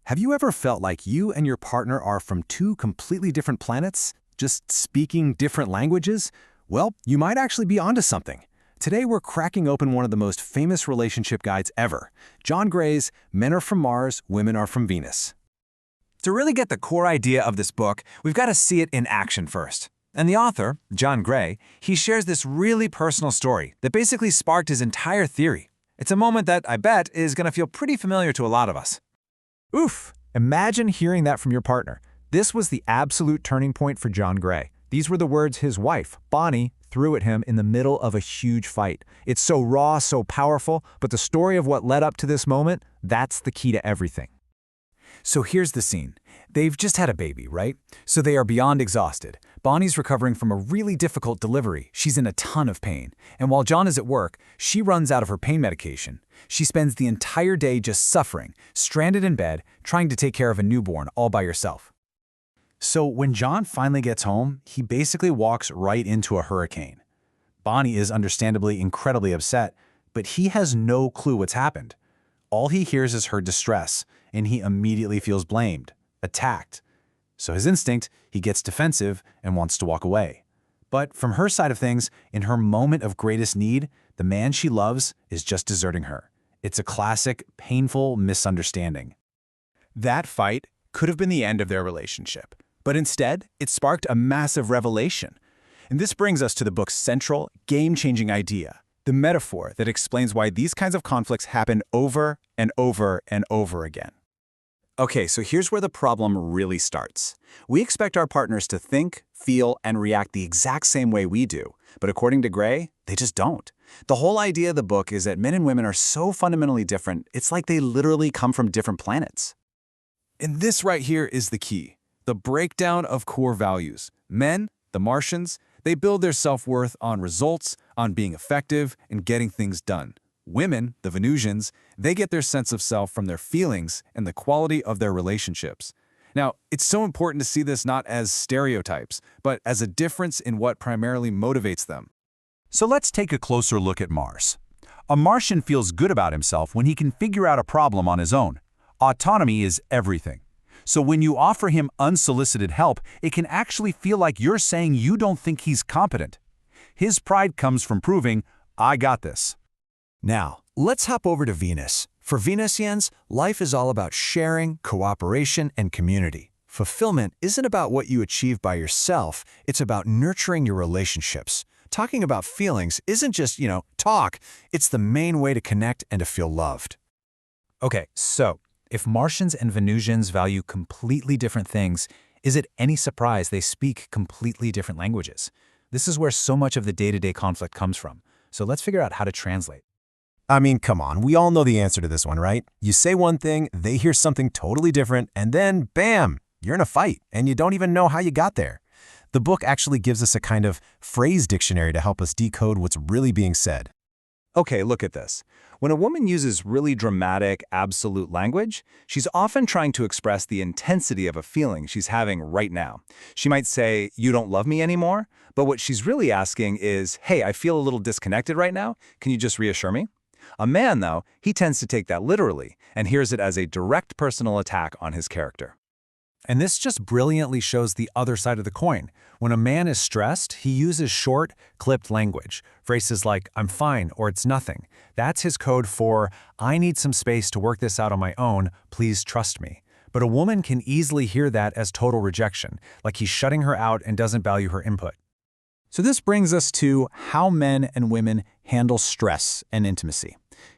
Have you ever felt like you and your partner are from two completely different planets, just speaking different languages? Well, you might actually be onto something. Today we're cracking open one of the most famous relationship guides ever, John Gray's Men Are From Mars, Women Are From Venus. To really get the core idea of this book, we've got to see it in action first. And the author, John Gray, he shares this really personal story that basically sparked his entire theory. It's a moment that, I bet, is going to feel pretty familiar to a lot of us. Oof! Imagine hearing that from your partner. This was the absolute turning point for John Gray. These were the words his wife, Bonnie, threw at him in the middle of a huge fight. It's so raw, so powerful, but the story of what led up to this moment, that's the key to everything. So here's the scene. They've just had a baby, right? So they are beyond exhausted. Bonnie's recovering from a really difficult delivery. She's in a ton of pain. And while John is at work, she runs out of her pain medication. She spends the entire day just suffering, stranded in bed, trying to take care of a newborn all by herself. So when John finally gets home, he basically walks right into a hurricane. Bonnie is understandably incredibly upset, but he has no clue what's happened. All he hears is her distress, and he immediately feels blamed, attacked. So his instinct, he gets defensive and wants to walk away. But from her side of things, in her moment of greatest need, the man she loves is just deserting her. It's a classic, painful misunderstanding. That fight could have been the end of their relationship, but instead, it sparked a massive revelation. And this brings us to the book's central, game-changing idea, the metaphor that explains why these kinds of conflicts happen over and over and over again. Okay, so here's where the problem really starts. We expect our partners to think, feel, and react the exact same way we do, but according to Gray, they just don't. The whole idea of the book is that men and women are so fundamentally different, it's like they literally come from different planets. And this right here is the key, the breakdown of core values. Men, the Martians, they build their self-worth on results, on being effective, and getting things done. Women, the Venusians, they get their sense of self from their feelings and the quality of their relationships. Now, it's so important to see this not as stereotypes, but as a difference in what primarily motivates them. So let's take a closer look at Mars. A Martian feels good about himself when he can figure out a problem on his own. Autonomy is everything. So when you offer him unsolicited help, it can actually feel like you're saying you don't think he's competent. His pride comes from proving, I got this. Now, let's hop over to Venus. For Venusians, life is all about sharing, cooperation, and community. Fulfillment isn't about what you achieve by yourself, it's about nurturing your relationships. Talking about feelings isn't just, talk, it's the main way to connect and to feel loved. Okay, so if Martians and Venusians value completely different things, is it any surprise they speak completely different languages? This is where so much of the day-to-day conflict comes from. So let's figure out how to translate. I mean, come on, we all know the answer to this one, right? You say one thing, they hear something totally different, and then, bam, you're in a fight, and you don't even know how you got there. The book actually gives us a kind of phrase dictionary to help us decode what's really being said. Okay, look at this. When a woman uses really dramatic, absolute language, she's often trying to express the intensity of a feeling she's having right now. She might say, "You don't love me anymore," but what she's really asking is, "Hey, I feel a little disconnected right now. Can you just reassure me?" A man, though, he tends to take that literally and hears it as a direct personal attack on his character. And this just brilliantly shows the other side of the coin. When a man is stressed, he uses short, clipped language. Phrases like, "I'm fine," or "it's nothing." That's his code for, "I need some space to work this out on my own, please trust me." But a woman can easily hear that as total rejection, like he's shutting her out and doesn't value her input. So this brings us to how men and women handle stress and intimacy.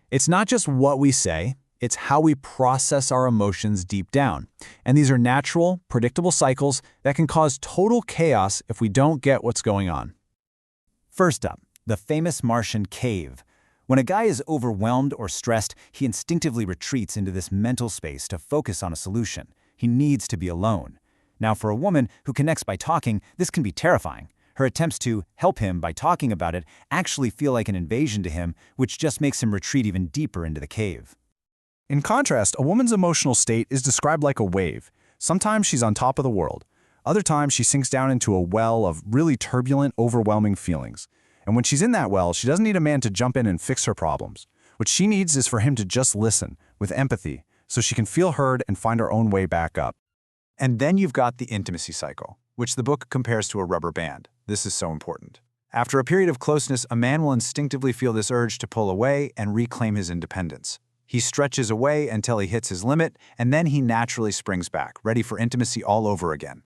It's not just what we say, it's how we process our emotions deep down. And these are natural, predictable cycles that can cause total chaos if we don't get what's going on. First up, the famous Martian cave. When a guy is overwhelmed or stressed, he instinctively retreats into this mental space to focus on a solution. He needs to be alone. Now, for a woman who connects by talking, this can be terrifying. Her attempts to help him by talking about it actually feel like an invasion to him, which just makes him retreat even deeper into the cave. In contrast, a woman's emotional state is described like a wave. Sometimes she's on top of the world. Other times she sinks down into a well of really turbulent, overwhelming feelings. And when she's in that well, she doesn't need a man to jump in and fix her problems. What she needs is for him to just listen, with empathy, so she can feel heard and find her own way back up. And then you've got the intimacy cycle, which the book compares to a rubber band. This is so important. After a period of closeness, a man will instinctively feel this urge to pull away and reclaim his independence. He stretches away until he hits his limit, and then he naturally springs back, ready for intimacy all over again.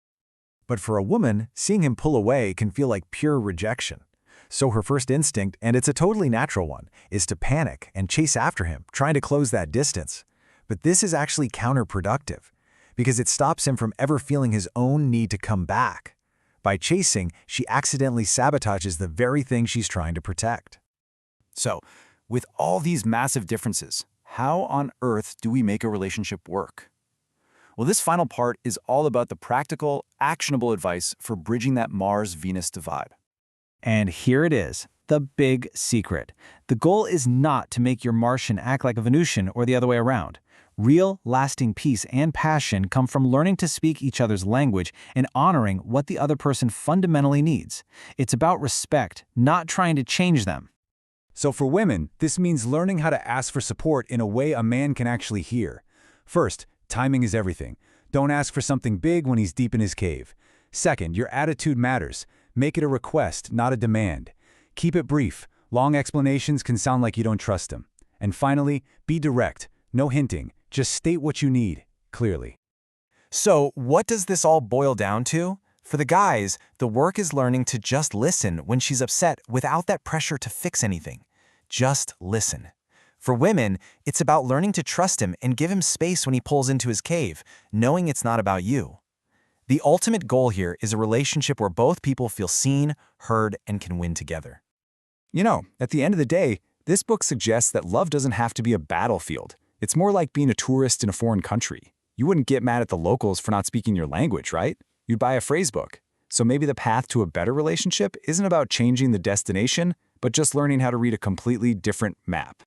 But for a woman, seeing him pull away can feel like pure rejection. So her first instinct, and it's a totally natural one, is to panic and chase after him, trying to close that distance. But this is actually counterproductive, because it stops him from ever feeling his own need to come back. By chasing, she accidentally sabotages the very thing she's trying to protect. So, with all these massive differences, how on earth do we make a relationship work? Well, this final part is all about the practical, actionable advice for bridging that Mars-Venus divide. And here it is, the big secret. The goal is not to make your Martian act like a Venusian or the other way around. Real, lasting peace and passion come from learning to speak each other's language and honoring what the other person fundamentally needs. It's about respect, not trying to change them. So for women, this means learning how to ask for support in a way a man can actually hear. First, timing is everything. Don't ask for something big when he's deep in his cave. Second, your attitude matters. Make it a request, not a demand. Keep it brief. Long explanations can sound like you don't trust him. And finally, be direct. No hinting. Just state what you need, clearly. So, what does this all boil down to? For the guys, the work is learning to just listen when she's upset without that pressure to fix anything. Just listen. For women, it's about learning to trust him and give him space when he pulls into his cave, knowing it's not about you. The ultimate goal here is a relationship where both people feel seen, heard, and can win together. You know, at the end of the day, this book suggests that love doesn't have to be a battlefield. It's more like being a tourist in a foreign country. You wouldn't get mad at the locals for not speaking your language, right? You'd buy a phrase book. So maybe the path to a better relationship isn't about changing the destination, but just learning how to read a completely different map.